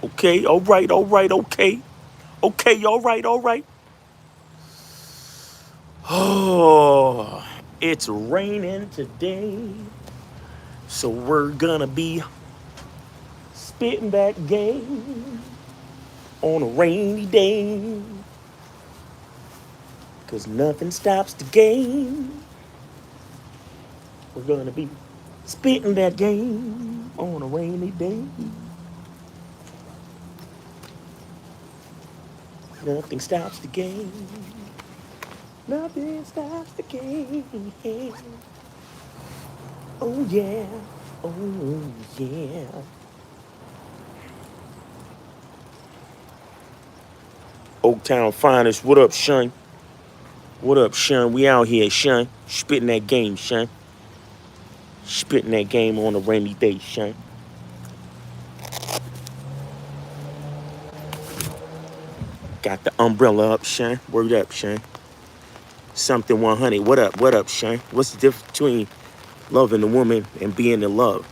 Okay, all right, okay. Okay, all right, all right. Oh, it's raining today, so we're gonna be spitting that game on a rainy day. Cause nothing stops the game. We're gonna be spitting that game on a rainy day. Nothing stops the game. Nothing stops the game. Oh yeah. Oh yeah. Oaktown finest. What up, Shun? What up, Shun? We out here, Shun. Spitting that game, Shun. Spitting that game on a rainy day, Shun. Got the umbrella up, Shun. Word up, Shun. Something 100. What up? What up, Shun? What's the difference between loving a woman and being in love?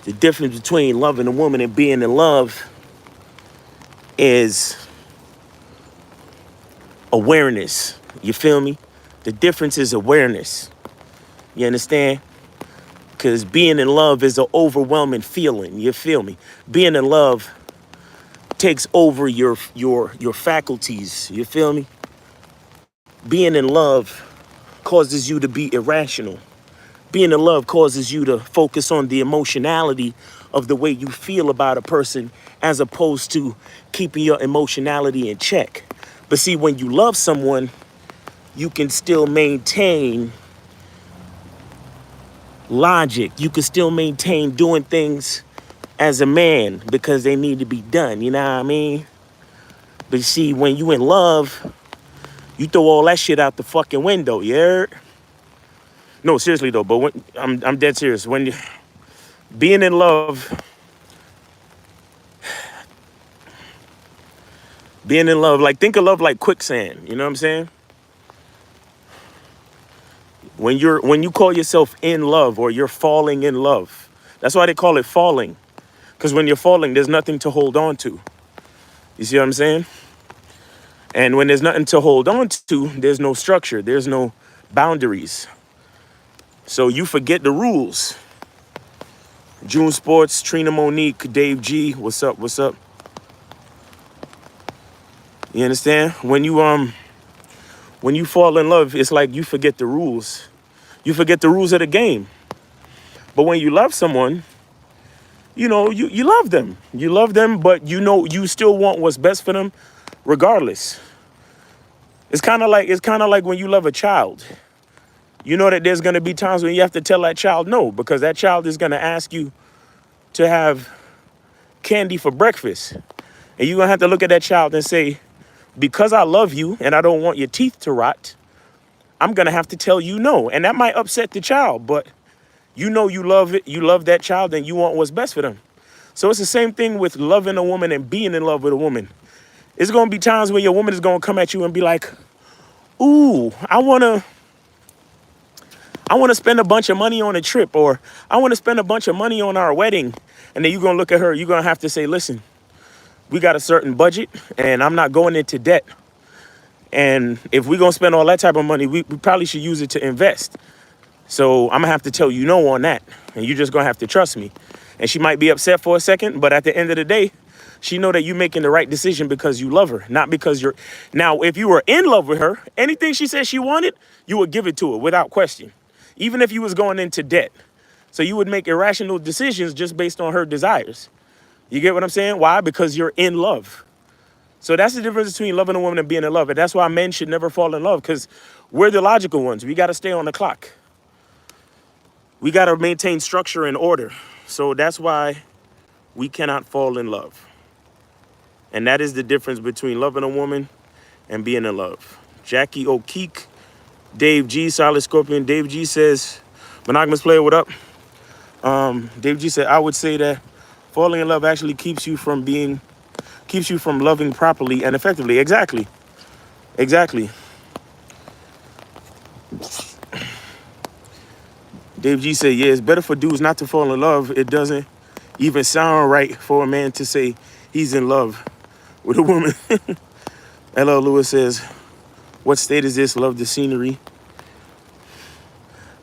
The difference between loving a woman and being in love is awareness. You feel me? The difference is awareness. You understand? Because being in love is an overwhelming feeling. You feel me? Being in love takes over your faculties. You feel me? Being in love causes you to be irrational. Being in love causes you to focus on the emotionality of the way you feel about a person as opposed to keeping your emotionality in check. But see, when you love someone, you can still maintain logic. You can still maintain doing things as a man because they need to be done. You know what I mean? But see, when you in love, you throw all that shit out the fucking window. You heard? No, seriously though. But when, I'm dead serious. When you, being in love, being in love, like think of love like quicksand. You know what I'm saying? When you call yourself in love or you're falling in love, that's why they call it falling. Because when you're falling, there's nothing to hold on to. You see what I'm saying? And when there's nothing to hold on to, there's no structure, there's no boundaries. So you forget the rules. June Sports, Trina Monique, Dave G, what's up? What's up? You understand? When you fall in love, it's like you forget the rules. You forget the rules of the game. But when you love someone, you know, you love them. You love them, but you know you still want what's best for them regardless. It's kind of like when you love a child. You know that there's going to be times when you have to tell that child no because that child is going to ask you to have candy for breakfast. And you're going to have to look at that child and say, because I love you and I don't want your teeth to rot, I'm going to have to tell you no. And that might upset the child, but you know you love it. You love that child and you want what's best for them. So it's the same thing with loving a woman and being in love with a woman. It's going to be times when your woman is going to come at you and be like, ooh, I want to spend a bunch of money on a trip, or I want to spend a bunch of money on our wedding. And then you're going to look at her, you're going to have to say, listen, we got a certain budget and I'm not going into debt. And if we're going to spend all that type of money, we probably should use it to invest. So I'm going to have to tell you no on that. And you're just going to have to trust me. And she might be upset for a second, but at the end of the day, she know that you're making the right decision because you love her, not because you're... Now, if you were in love with her, anything she said she wanted, you would give it to her without question, even if you was going into debt. So you would make irrational decisions just based on her desires. You get what I'm saying? Why? Because you're in love. So that's the difference between loving a woman and being in love. And that's why men should never fall in love, because we're the logical ones. We got to stay on the clock. We got to maintain structure and order. So that's why we cannot fall in love. And that is the difference between loving a woman and being in love. Jackie O'Keek, Dave G, Solid Scorpion. Dave G says, monogamous player, what up? Dave G said, I would say that falling in love actually keeps you from loving properly and effectively. Exactly. Exactly. Dave G said, yeah, it's better for dudes not to fall in love. It doesn't even sound right for a man to say he's in love with a woman. LL Lewis says, what state is this? Love the scenery.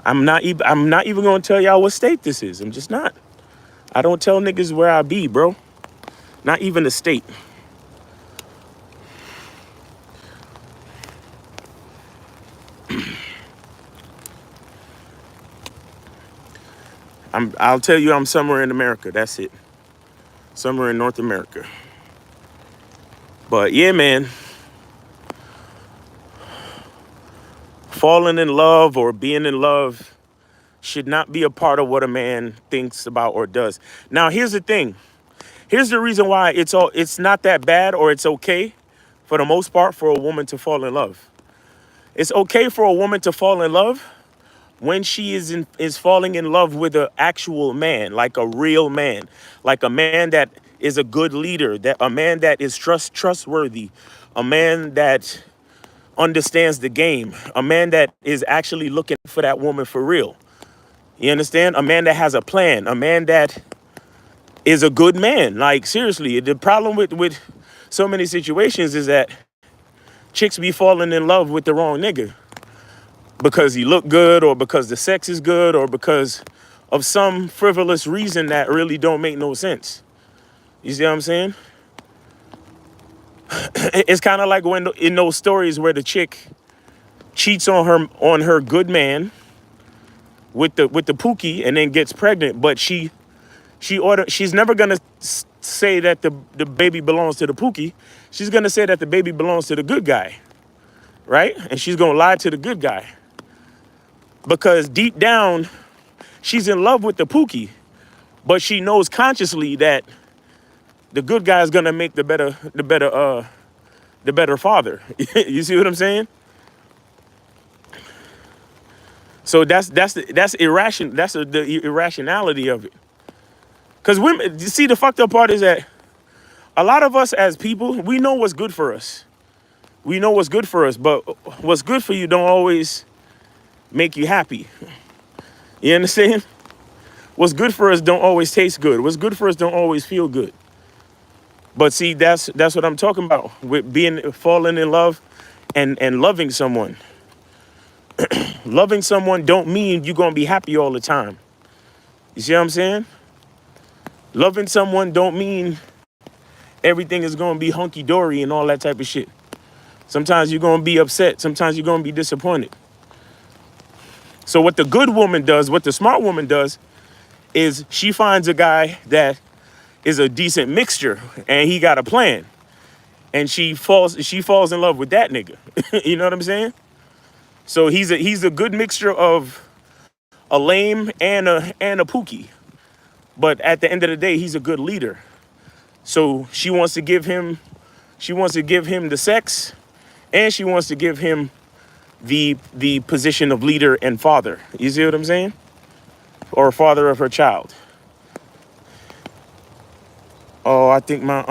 I'm not even gonna tell y'all what state this is. I'm just not. I don't tell niggas where I be, bro. Not even the state. I'll tell you I'm somewhere in America. That's it. Somewhere in North America. But yeah, man. Falling in love or being in love should not be a part of what a man thinks about or does. Now, here's the thing. Here's the reason why it's not that bad, or it's okay for the most part for a woman to fall in love. It's okay for a woman to fall in love when she is falling in love with an actual man, like a real man, like a man that is a good leader, that a man that is trustworthy, a man that understands the game, a man that is actually looking for that woman for real. You understand? A man that has a plan, a man that is a good man. Like, seriously, the problem with so many situations is that chicks be falling in love with the wrong nigga because he look good, or because the sex is good, or because of some frivolous reason that really don't make no sense. You see what I'm saying? It's kind of like when in those stories where the chick cheats on her good man with the pookie and then gets pregnant, but she's never gonna say that the baby belongs to the pookie. She's gonna say that the baby belongs to the good guy, right? And she's gonna lie to the good guy because deep down she's in love with the pookie, but she knows consciously that the good guy is gonna make the better father. You see what I'm saying? So that's irrational. That's the irrationality of it. Because women, you see, the fucked up part is that a lot of us as people, we know what's good for us. We know what's good for us, but what's good for you don't always make you happy. You understand? What's good for us don't always taste good. What's good for us don't always feel good. But see, that's what I'm talking about with falling in love and loving someone. Loving someone don't mean you're gonna be happy all the time. You see what I'm saying? Loving someone don't mean everything is gonna be hunky-dory and all that type of shit. Sometimes you're gonna be upset. Sometimes you're gonna be disappointed. So what the good woman does, what the smart woman does, is she finds a guy that is a decent mixture and he got a plan. And she falls in love with that nigga. You know what I'm saying? So he's a good mixture of a lame and a pookie. But at the end of the day, he's a good leader. So she wants to give him the sex, and she wants to give him the position of leader and father. You see what I'm saying? Or father of her child. Oh, I think my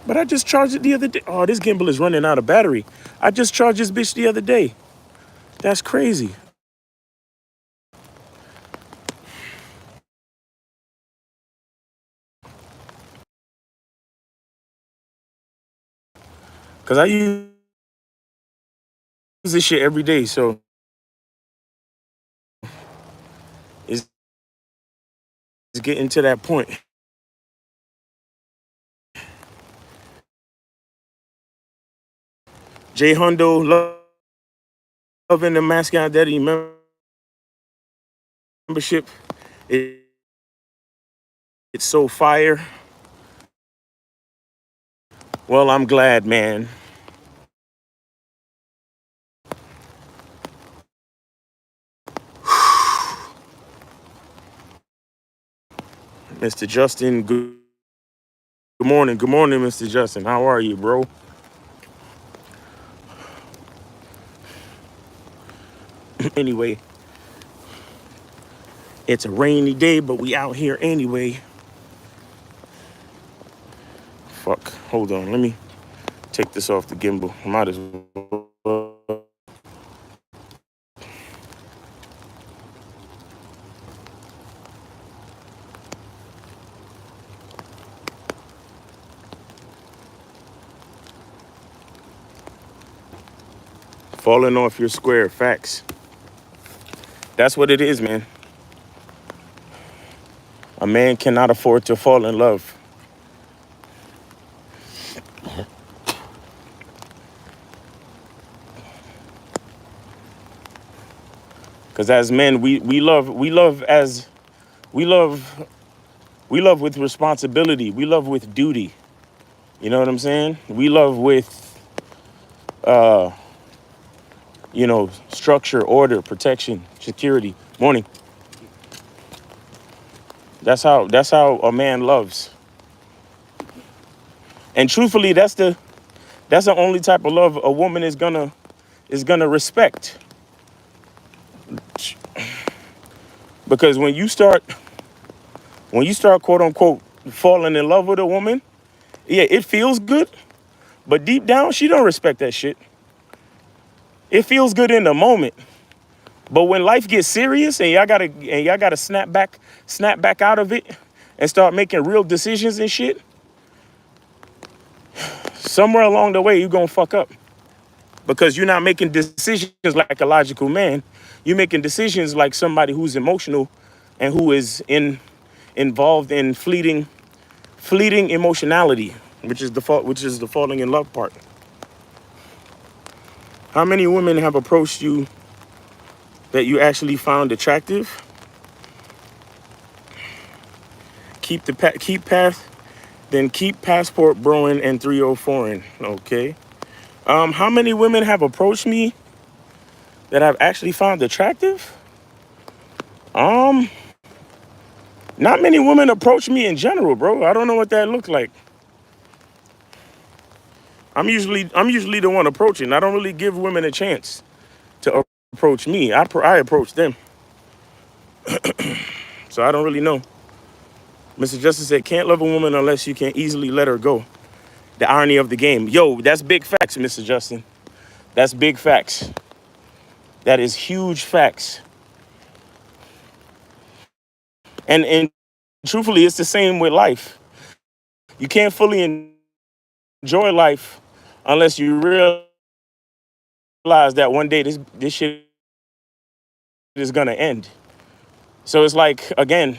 but I just charged it the other day. Oh, this gimbal is running out of battery. I just charged this bitch the other day. That's crazy. Cause I use this shit every day, so it's getting to that point. Jay Hundo, loving the Mascot Daddy membership. It's so fire. Well, I'm glad, man. Mr. Justin, good morning. Good morning, Mr. Justin. How are you, bro? Anyway, it's a rainy day, but we out here anyway. Fuck. Hold on. Let me take this off the gimbal. Might as well. Falling off your square. Facts. That's what it is, man. A man cannot afford to fall in love. Because as men, we love as we love we love with responsibility. We love with duty. You know what I'm saying? We love with structure, order, protection, security. Morning. That's how a man loves. And truthfully, that's the only type of love a woman is gonna respect. Because when you start quote unquote falling in love with a woman, yeah, it feels good, but deep down she don't respect that shit. It feels good in the moment, but when life gets serious and y'all gotta snap back out of it and start making real decisions and shit, somewhere along the way you're gonna fuck up. Because you're not making decisions like a logical man. You're making decisions like somebody who's emotional and who is involved in fleeting emotionality, which is the falling in love part. How many women have approached you that you actually found attractive? Keep path, then keep passport broing and 30 foreign. Okay. How many women have approached me that I've actually found attractive? Um, Not many women approach me in general, bro. I don't know what that looks like. I'm usually the one approaching. I don't really give women a chance to approach me. I approach them. So I don't really know. Mr. Justice said, can't love a woman unless you can easily let her go. The irony of the game. Yo, that's big facts, Mr. Justin. That's big facts. That is huge facts. And truthfully, it's the same with life. You can't fully enjoy life unless you realize that one day this shit is gonna end. So it's like, again,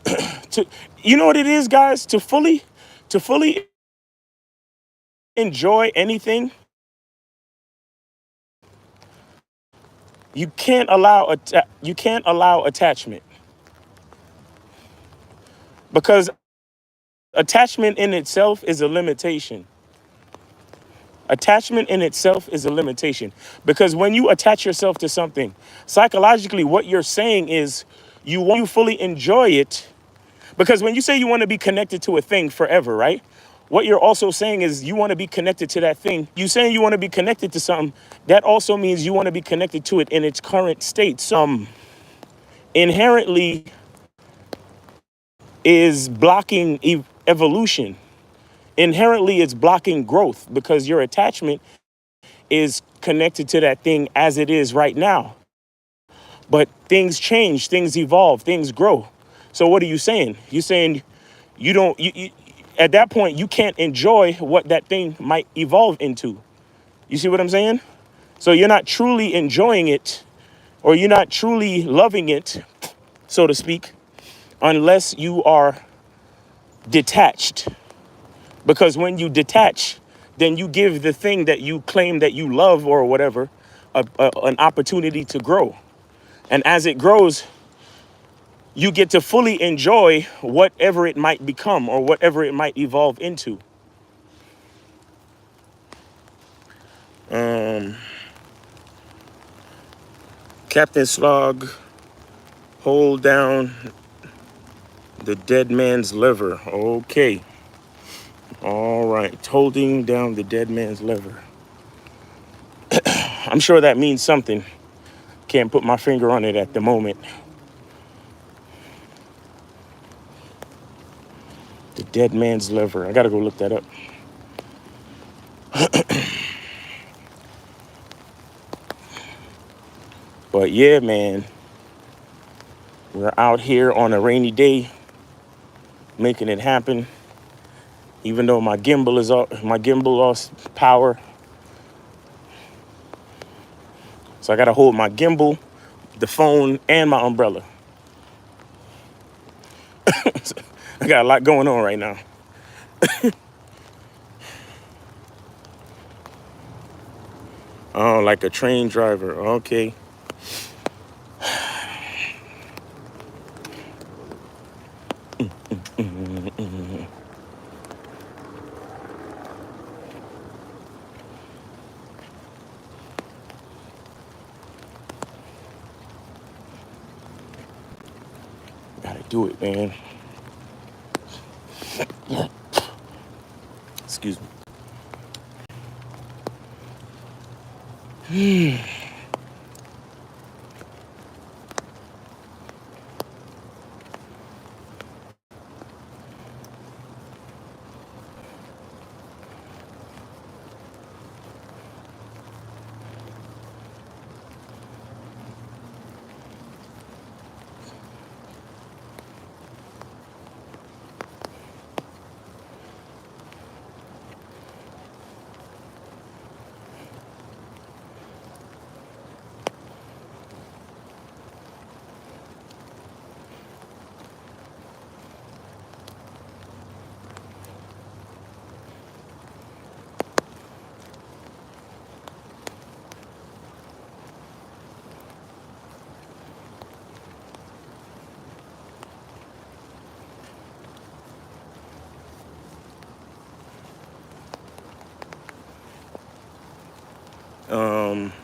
to you know what it is, guys? To fully enjoy anything, you can't allow attachment, because attachment in itself is a limitation. Attachment in itself is a limitation, because when you attach yourself to something, psychologically, what you're saying is you want to fully enjoy it. Because when you say you want to be connected to a thing forever, right? What you're also saying is you want to be connected to that thing. You saying you want to be connected to something, that also means you want to be connected to it in its current state. So inherently is blocking evolution. Inherently, it's blocking growth because your attachment is connected to that thing as it is right now. But things change, things evolve, things grow. So what are you saying? You're saying you don't, at that point, you can't enjoy what that thing might evolve into. You see what I'm saying? So you're not truly enjoying it, or you're not truly loving it, so to speak, unless you are detached. Because when you detach, then you give the thing that you claim that you love or whatever an opportunity to grow. And as it grows, you get to fully enjoy whatever it might become or whatever it might evolve into. Captain Slog, hold down the dead man's liver. Okay. All right. Holding down the dead man's liver. I'm sure that means something. Can't put my finger on it at the moment. The dead man's liver. I gotta go look that up. But yeah, man. We're out here on a rainy day, making it happen. Even though my gimbal lost power, So I gotta hold my gimbal, the phone, and my umbrella. I got a lot going on right now. Oh, like a train driver. Okay. Gotta do it, man. Excuse me.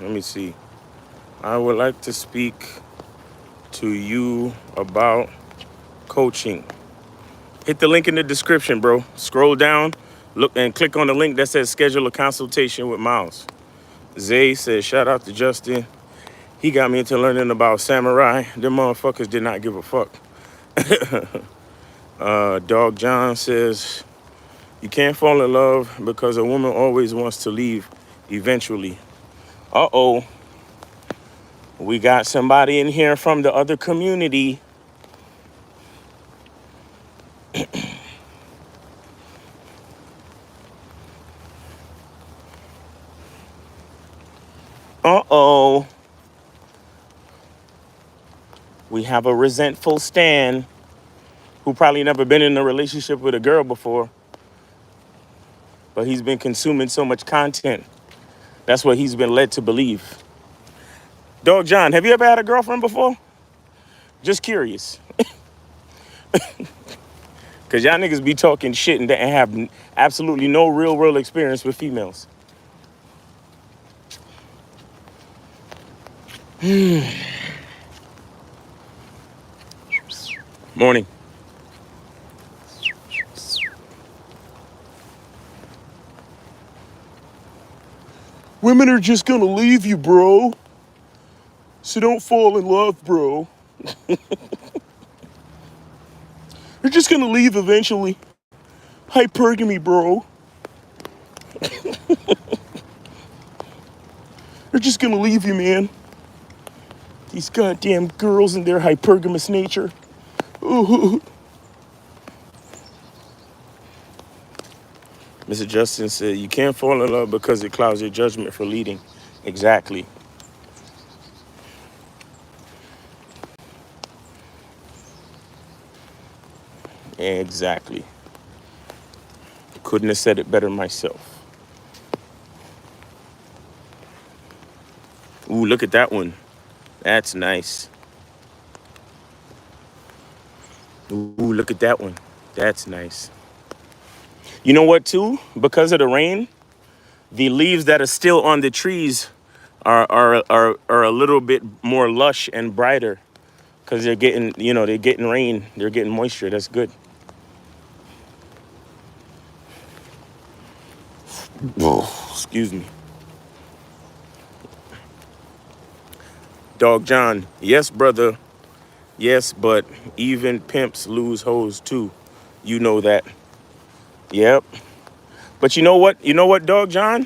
Let me see. I would like to speak to you about coaching. Hit the link in the description, bro. Scroll down, look and click on the link that says schedule a consultation with Miles. Zay says, shout out to Justin. He got me into learning about samurai. Them motherfuckers did not give a fuck. Dog John says, you can't fall in love because a woman always wants to leave eventually. Uh-oh. We got somebody in here from the other community. Uh-oh. We have a resentful Stan who probably never been in a relationship with a girl before, but he's been consuming so much content. That's what he's been led to believe. Dog John, have you ever had a girlfriend before? Just curious. Because y'all niggas be talking shit and have absolutely no real world experience with females. Morning. Women are just gonna leave you, bro. So don't fall in love, bro. They're just gonna leave eventually. Hypergamy, bro. They're just gonna leave you, man. These goddamn girls and their hypergamous nature. Ooh. Mr. Justin said, you can't fall in love because it clouds your judgment for leading. Exactly. Exactly. Couldn't have said it better myself. Ooh, look at that one. That's nice. Ooh, look at that one. That's nice. You know what, too? Because of the rain, the leaves that are still on the trees are a little bit more lush and brighter because they're getting, they're getting rain. They're getting moisture. That's good. Oh, excuse me. Dog John, yes, brother. Yes, but even pimps lose hoes too. You know that. Yep. But you know what? You know what, Dog John?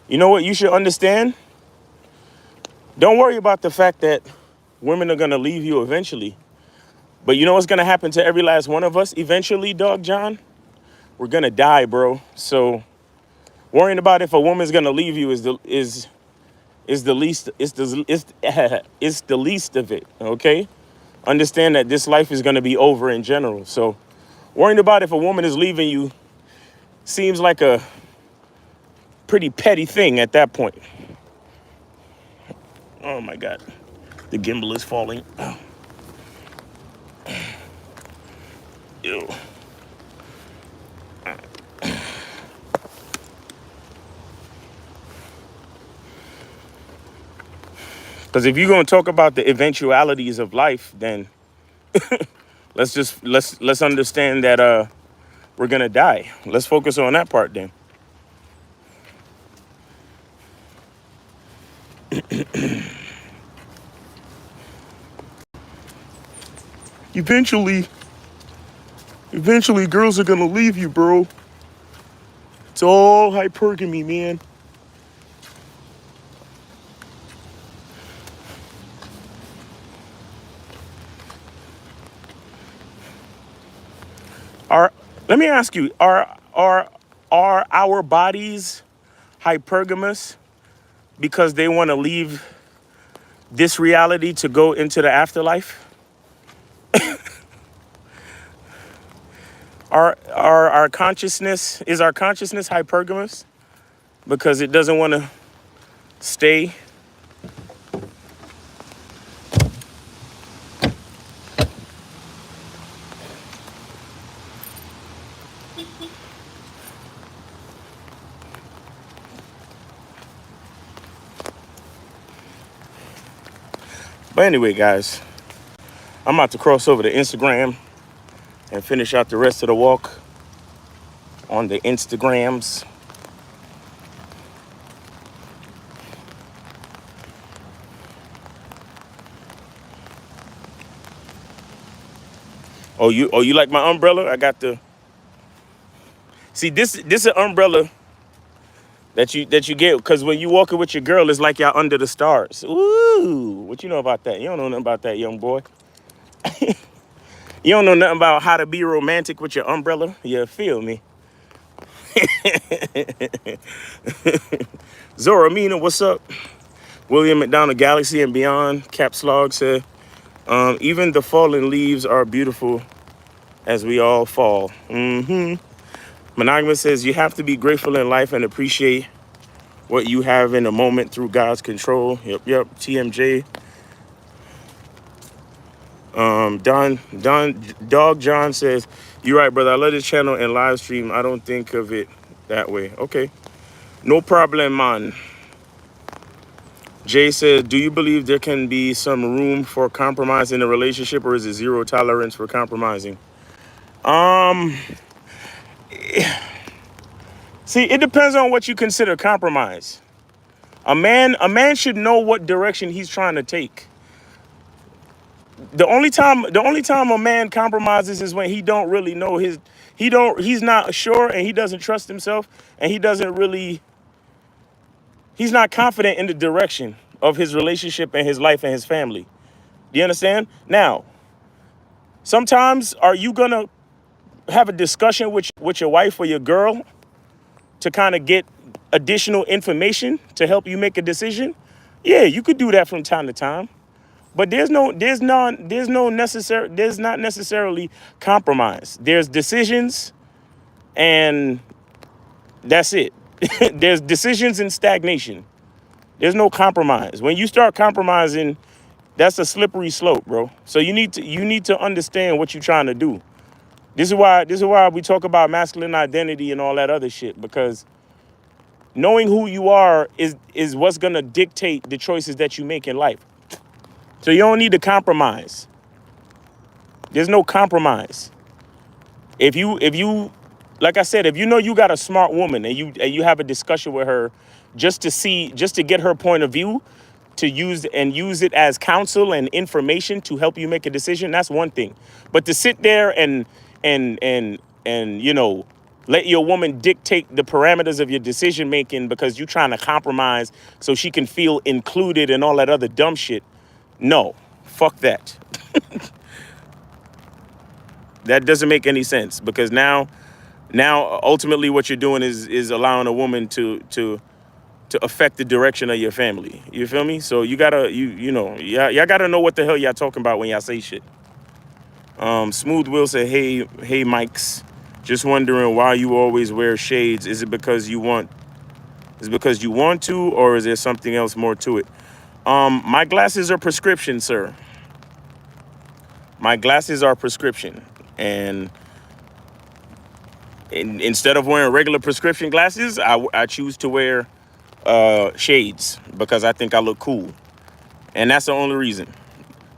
You know what you should understand? Don't worry about the fact that women are going to leave you eventually. But you know what's going to happen to every last one of us eventually, Dog John? We're going to die, bro. So worrying about if a woman's going to leave you is It's the least. It's the least of it. Okay. Understand that this life is going to be over in general. So worrying about if a woman is leaving you seems like a pretty petty thing at that point. Oh my God, the gimbal is falling. Oh. Ew. Because if you're gonna talk about the eventualities of life, then let's understand that we're gonna die. Let's focus on that part then. Eventually, eventually, girls are gonna leave you, bro. It's all hypergamy, man. Are Let me ask you: are our bodies hypergamous because they want to leave this reality to go into the afterlife? Our consciousness is our consciousness hypergamous because it doesn't want to stay? But anyway, guys, I'm about to cross over to Instagram and finish out the rest of the walk on the Instagrams. Oh, you like my umbrella? I got the see this is an umbrella that you get because when you walking with your girl, it's like y'all under the stars. Ooh, what you know about that? You don't know nothing about that, young boy. You don't know nothing about how to be romantic with your umbrella. You feel me? Zora Mina, what's up? William McDonald, Galaxy and Beyond. Caps Log said, even the fallen leaves are beautiful as we all fall. Monogamous says, you have to be grateful in life and appreciate what you have in the moment through God's control. Yep. TMJ. Dog John says, you're right, brother. I love this channel and live stream. I don't think of it that way. Okay. No problem, man. Jay says, do you believe there can be some room for compromise in a relationship, or is it zero tolerance for compromising? See, it depends on what you consider compromise. A man should know what direction he's trying to take. The only time a man compromises is when he don't really know he's not sure and he doesn't trust himself and he's not confident in the direction of his relationship and his life and his family. Do you understand? Now, sometimes are you gonna have a discussion with your wife or your girl to kind of get additional information to help you make a decision? Yeah, you could do that from time to time. But there's not necessarily compromise. There's decisions and that's it. There's decisions and stagnation. There's no compromise. When you start compromising, that's a slippery slope, bro. So you need to understand what you're trying to do. This is why we talk about masculine identity and all that other shit, because knowing who you are is what's gonna dictate the choices that you make in life. So you don't need to compromise. There's no compromise. If you like I said, if you know you got a smart woman and you have a discussion with her just to get her point of view, to use it as counsel and information to help you make a decision, that's one thing. But to sit there and let your woman dictate the parameters of your decision making because you're trying to compromise so she can feel included and all that other dumb shit. No, fuck that. That doesn't make any sense, because now ultimately what you're doing is allowing a woman to to affect the direction of your family. You feel me? So you gotta y'all gotta know what the hell y'all talking about when y'all say shit. Smooth Will said, hey Mikes, just wondering why you always wear shades. Is it because you want? Is it because you want to, or is there something else more to it? My glasses are prescription, sir. My glasses are prescription, and instead of wearing regular prescription glasses, I choose to wear shades because I think I look cool, and that's the only reason.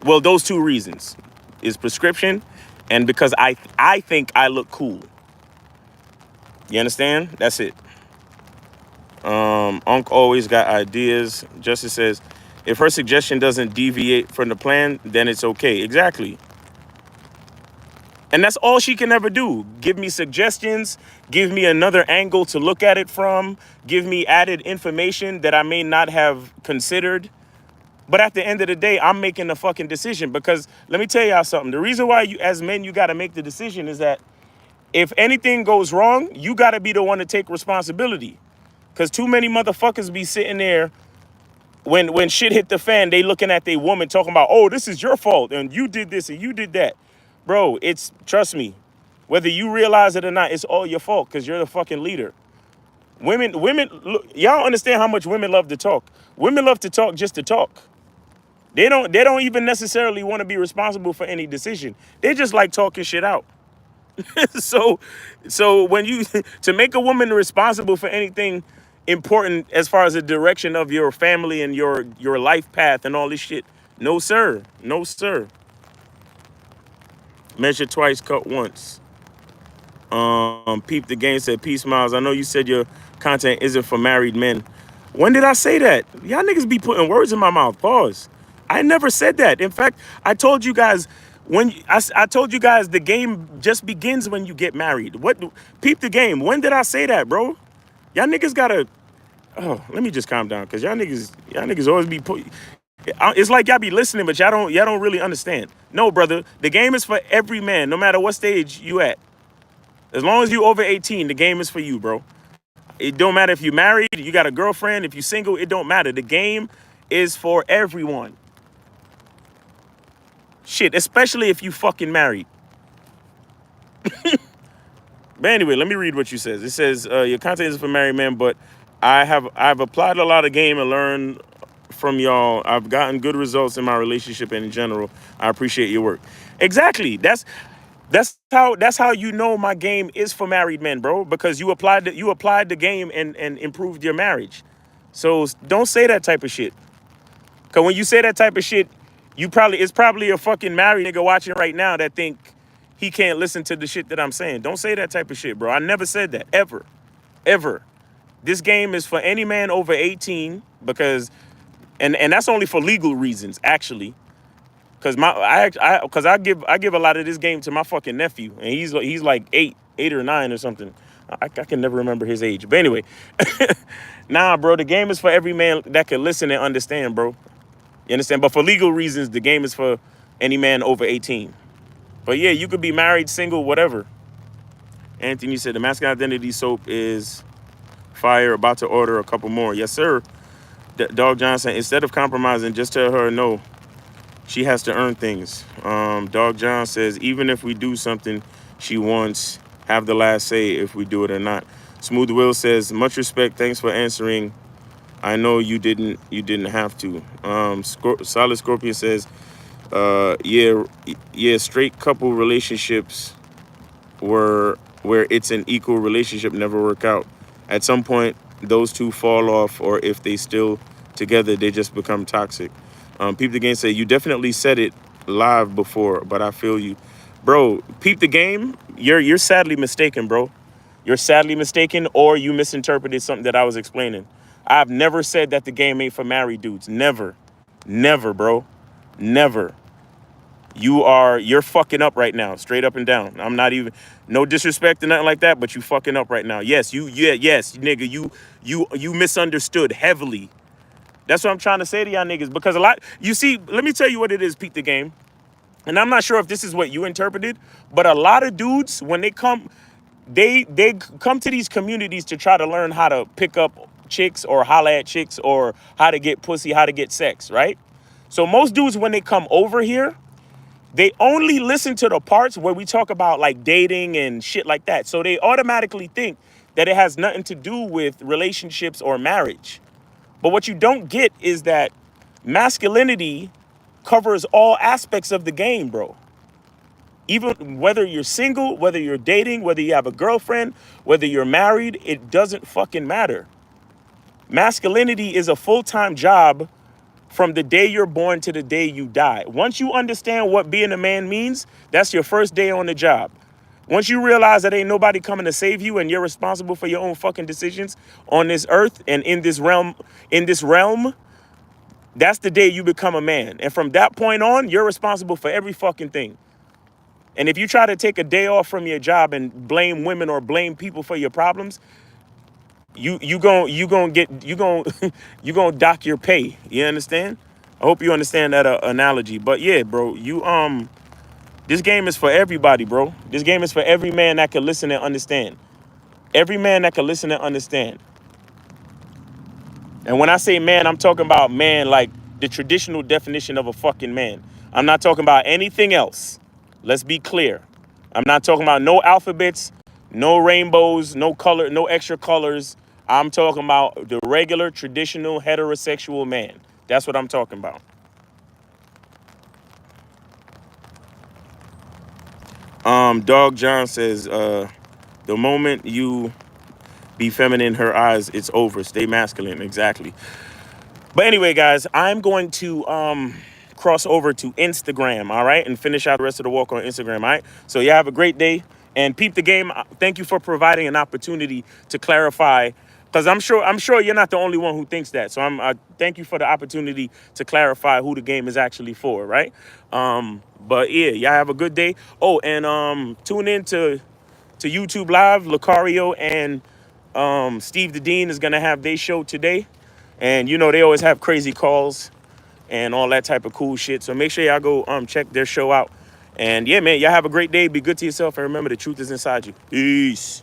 Well, those two reasons is prescription, and because I think I look cool. You understand? That's it. Unc always got ideas. Justice says, if her suggestion doesn't deviate from the plan, then it's okay. Exactly. And that's all she can ever do. Give me suggestions, give me another angle to look at it from, give me added information that I may not have considered. But at the end of the day, I'm making the fucking decision, because let me tell y'all something. The reason why you, as men, you got to make the decision is that if anything goes wrong, you got to be the one to take responsibility. Because too many motherfuckers be sitting there when shit hit the fan, they looking at their woman talking about, oh, this is your fault and you did this and you did that. Bro, trust me, whether you realize it or not, it's all your fault because you're the fucking leader. Women, look, y'all understand how much women love to talk. Women love to talk just to talk. They don't even necessarily want to be responsible for any decision. They just like talking shit out. So when you to make a woman responsible for anything important as far as the direction of your family and your life path and all this shit, no sir, no sir. Measure twice, cut once. Peep the Game said, peace Miles, I know you said your content isn't for married men. When did I say that? Y'all niggas be putting words in my mouth. Pause. I never said that. In fact, I told you guys I told you guys the game just begins when you get married. What? Peep the Game. When did I say that, bro? Y'all niggas gotta. Oh, let me just calm down, cause y'all niggas always be put. It's like y'all be listening, but y'all don't really understand. No, brother, the game is for every man, no matter what stage you at. As long as you over 18, the game is for you, bro. It don't matter if you're married, you got a girlfriend, if you're single, it don't matter. The game is for everyone. Shit, especially if you fucking married. But anyway, let me read what you says. It says, your content is for married men, but I've applied a lot of game and learned from y'all. I've gotten good results in my relationship and in general. I appreciate your work. Exactly. That's how you know my game is for married men, bro, because you applied the game and improved your marriage. So don't say that type of shit. Cause when you say that type of shit, it's probably a fucking married nigga watching right now that think he can't listen to the shit that I'm saying. Don't say that type of shit, bro. I never said that, ever. Ever. This game is for any man over 18 because, and that's only for legal reasons, actually. Cause I give a lot of this game to my fucking nephew, and he's like eight or nine or something. I can never remember his age, but anyway, nah, bro, the game is for every man that can listen and understand, bro. You understand? But for legal reasons, the game is for any man over 18. But yeah, you could be married, single, whatever. Anthony said the masculine identity soap is fire. About to order a couple more. Yes, sir. Dog Johnson, instead of compromising, just tell her no. She has to earn things. Dog John says, even if we do something she wants, have the last say if we do it or not. Smooth Will says, much respect. Thanks for answering. I know you didn't have to. Solid Scorpion says, yeah, straight couple relationships where it's an equal relationship never work out. At some point, those two fall off, or if they still together, they just become toxic. Peep the Game say, you definitely said it live before, but I feel you. Bro, Peep the Game, you're sadly mistaken, bro. You're sadly mistaken, or you misinterpreted something that I was explaining. I've never said that the game ain't for married dudes. Never. Never, bro. Never. You're fucking up right now, straight up and down. I'm not even, no disrespect or nothing like that, but you fucking up right now. Yes, yes, nigga, you misunderstood heavily. That's what I'm trying to say to y'all niggas, because you see, let me tell you what it is, Peep the Game. And I'm not sure if this is what you interpreted, but a lot of dudes, when they come, they come to these communities to try to learn how to pick up chicks or holla at chicks or how to get pussy, how to get sex, right? So most dudes, when they come over here, they only listen to the parts where we talk about like dating and shit like that. So they automatically think that it has nothing to do with relationships or marriage. But what you don't get is that masculinity covers all aspects of the game, bro. Even whether you're single, whether you're dating, whether you have a girlfriend, whether you're married, it doesn't fucking matter. Masculinity is a full-time job from the day you're born to the day you die. Once you understand what being a man means, that's your first day on the job. Once you realize that ain't nobody coming to save you and you're responsible for your own fucking decisions on this earth and in this realm, that's the day you become a man. And from that point on, you're responsible for every fucking thing. And if you try to take a day off from your job and blame women or blame people for your problems, you gon' you gon' dock your pay. You understand? I hope you understand that analogy. But yeah, bro, this game is for everybody, bro. This game is for every man that can listen and understand. Every man that can listen and understand. And when I say man, I'm talking about man like the traditional definition of a fucking man. I'm not talking about anything else. Let's be clear. I'm not talking about no alphabets, no rainbows, no color, no extra colors. I'm talking about the regular, traditional, heterosexual man. That's what I'm talking about. Dog John says, the moment you be feminine in her eyes, it's over. Stay masculine. Exactly. But anyway, guys, I'm going to cross over to Instagram, all right, and finish out the rest of the walk on Instagram, all right? So you have a great day and peep the game. Thank you for providing an opportunity to clarify, because I'm sure you're not the only one who thinks that. So thank you for the opportunity to clarify who the game is actually for, right? But yeah, y'all have a good day. Oh, and tune in to YouTube Live. Lucario and Steve the Dean is gonna have their show today. And you know they always have crazy calls and all that type of cool shit. So make sure y'all go check their show out. And yeah, man, y'all have a great day. Be good to yourself and remember the truth is inside you. Peace.